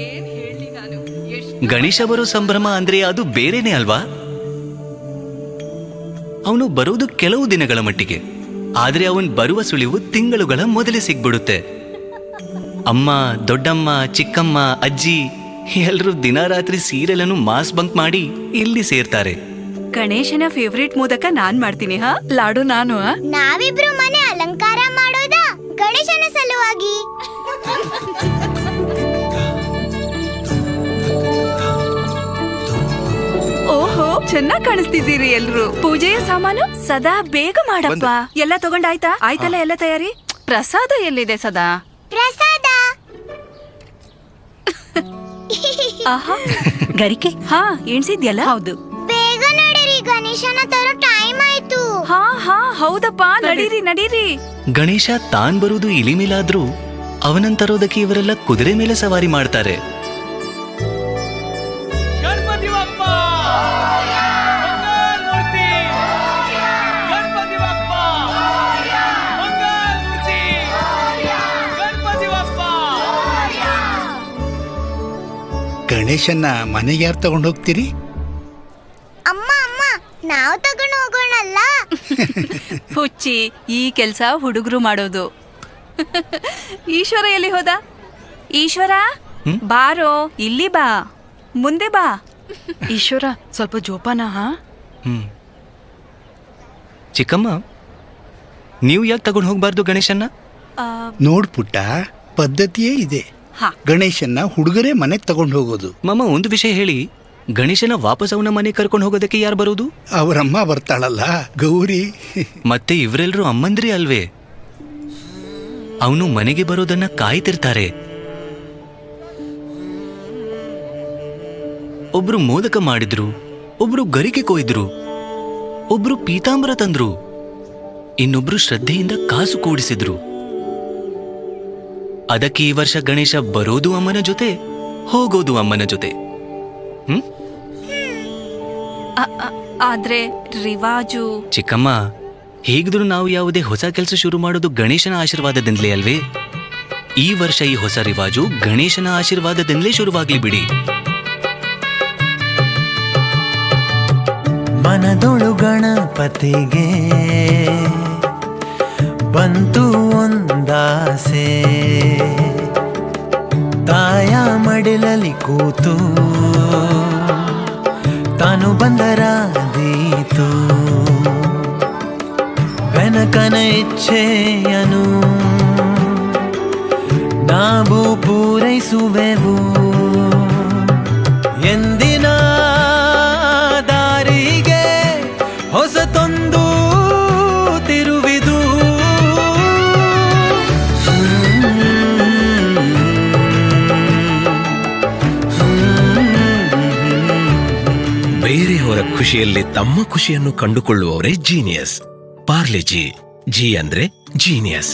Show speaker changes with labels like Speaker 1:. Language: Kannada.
Speaker 1: ಏನ್ ಹೇಳಿ ನಾನು.
Speaker 2: ಗಣೇಶ ಬರೋ ಸಂಭ್ರಮ ಅಂದ್ರೆ ಅದು ಬೇರೆನೆ ಅಲ್ವಾ? ಅವನು ಬರೋದು ಕೆಲವು ದಿನಗಳ ಮಟ್ಟಿಗೆ, ಆದ್ರೆ ಅವನ್ ಬರುವ ಸುಳಿವು ತಿಂಗಳುಗಳ ಮೊದಲೇ ಸಿಗ್ಬಿಡುತ್ತೆ. ಅಮ್ಮ, ದೊಡ್ಡಮ್ಮ, ಚಿಕ್ಕಮ್ಮ, ಅಜ್ಜಿ ಎಲ್ರೂ ದಿನ ರಾತ್ರಿ ಸೀರಿಯಲ್ ಅನ್ನು ಮಾಸ್ ಬಂಕ್ ಮಾಡಿ ಇಲ್ಲಿ ಸೇರ್ತಾರೆ.
Speaker 1: ಗಣೇಶನ ಫೇವ್ರೇಟ್ ಮೋದಕ ನಾನ್ ಮಾಡ್ತೀನಿ. ಲಾಡು ನಾನು.
Speaker 3: ನಾವಿಬ್ರು ಮನೆ ಅಲಂಕಾರ ಮಾಡೋದ ಗಣೇಶನ ಸಲುವಾಗಿ.
Speaker 1: ಓಹೋ, ಚೆನ್ನಾಗ್ ಕಾಣಿಸ್ತಿದ್ದೀರಿ ಎಲ್ರು. ಪೂಜೆಯ ಸಾಮಾನು ಸದಾ ಬೇಗ ಮಾಡಪ್ಪ. ಎಲ್ಲ ತಗೊಂಡಾಯ್ತಾ? ಆಯ್ತಲ್ಲ ಎಲ್ಲ ತಯಾರಿ? ಪ್ರಸಾದ ಎಲ್ಲಿದೆ ಸದಾ?
Speaker 3: ಪ್ರಸಾದ
Speaker 1: ಆಹಾ, ಗರಿಕೆ ಎಣ್ಸಿದ್ಯಲ್ಲ? ಹೌದು.
Speaker 3: ಬೇಗ ನಡೀರಿ, ಗಣೇಶನ ತರೋ ಟೈಮ್ ಆಯ್ತು.
Speaker 1: ಹಾ ಹೌದಪ್ಪ, ನಡೀರಿ.
Speaker 2: ಗಣೇಶ ತಾನ್ ಬರುವುದು ಇಲಿಮಿಲಾದ್ರೂ ಅವನಂತರೋದಕ್ಕೆ ಇವರೆಲ್ಲ ಕುದುರೆ ಮೇಲೆ ಸವಾರಿ ಮಾಡ್ತಾರೆ.
Speaker 4: ಗಣೇಶನ್ನ ಮನೆಗೆ ಯಾರು ತಗೊಂಡು ಹೋಗ್ತೀರಿ?
Speaker 3: ಅಮ್ಮ ನಾವು ತಗೊಂಡು ಹೋಗೋಣಲ್ಲ.
Speaker 1: ಹುಚ್ಚಿ, ಈ ಕೆಲ್ಸ ಹುಡುಗರು ಮಾಡೋದು. ಈಶ್ವರ ಎಲ್ಲಿ ಹೋದ? ಈಶ್ವರ ಬಾರೋ, ಇಲ್ಲಿ ಬಾ, ಮುಂದೆ ಬಾ. ಈಶ್ವರ ಸ್ವಲ್ಪ ಜೋಪಾನ.
Speaker 2: ಚಿಕ್ಕಮ್ಮ, ನೀವು ಯಾಕೆ ತಗೊಂಡು ಹೋಗ್ಬಾರ್ದು ಗಣೇಶನ್ನ?
Speaker 4: ನೋಡ್ಪುಟ್ಟ, ಪದ್ಧತಿಯೇ ಇದೆ. ಗಣೇಶನ್ನ ಹುಡುಗರೇ ಮನೆಗೆ ತಗೊಂಡು ಹೋಗೋದು.
Speaker 2: ಮಾಮ, ಒಂದು ವಿಷಯ ಹೇಳಿ, ಗಣೇಶನ ವಾಪಸ್ ಅವನ ಮನೆಗೆ ಕರ್ಕೊಂಡು ಹೋಗೋದಕ್ಕೆ ಯಾರು ಬರೋದು?
Speaker 4: ಅವರಮ್ಮ ಬರ್ತಾಳಲ್ಲ, ಗೌರಿ.
Speaker 2: ಮತ್ತೆ ಇವರೆಲ್ಲರೂ ಅಮ್ಮಂದ್ರಿ ಅಲ್ವೇ? ಅವನು ಮನೆಗೆ ಬರೋದನ್ನ ಕಾಯ್ತಿರ್ತಾರೆ. ಒಬ್ರು ಮೋದಕ ಮಾಡಿದ್ರು, ಒಬ್ರು ಗರಿಕೆ ಕೊಯ್ದ್ರು, ಒಬ್ರು ಪೀತಾಂಬರ ತಂದ್ರು, ಇನ್ನೊಬ್ರು ಶ್ರದ್ಧೆಯಿಂದ ಕಾಸು ಕೂಡಿಸಿದ್ರು. ಅದಕ್ಕೆ ಈ ವರ್ಷ ಗಣೇಶ ಬರೋದು ಅಮ್ಮನ ಜೊತೆ, ಹೋಗೋದು ಅಮ್ಮನ ಜೊತೆ.
Speaker 1: ಆದ್ರೆ ರಿವಾಜು.
Speaker 2: ಚಿಕ್ಕಮ್ಮ, ಹೇಗಿದ್ರು ನಾವು ಯಾವುದೇ ಹೊಸ ಕೆಲಸ ಶುರು ಮಾಡೋದು ಗಣೇಶನ ಆಶೀರ್ವಾದದಿಂದಲೇ ಅಲ್ವೇ? ಈ ವರ್ಷ ಈ ಹೊಸ ರಿವಾಜು ಗಣೇಶನ ಆಶೀರ್ವಾದದಿಂದಲೇ ಶುರುವಾಗ್ಲಿ ಬಿಡಿ.
Speaker 5: ಮನದೊಳು ಗಣಪತಿಗೆ ಬಂತು ಒಂದಾಸೆ, ತಾಯ ಮಡಿಲಲ್ಲಿ ಕೂತು ತಾನು ಬಂದರಾದೀತು. ಬೆನಕನ ಇಚ್ಛೆಯನು ನಾವು ಪೂರೈಸುವೆವು. ಎಂದಿನ ದಾರಿಗೆ ಹೊಸತೊಂದು ತಿರುವಿದು.
Speaker 6: ಬೇರೆಯವರ ಖುಷಿಯಲ್ಲಿ ತಮ್ಮ ಖುಷಿಯನ್ನು ಕಂಡುಕೊಳ್ಳುವವರೇ ಜೀನಿಯಸ್. ಪಾರ್ಲೆ ಜಿ ಅಂದ್ರೆ ಜೀನಿಯಸ್.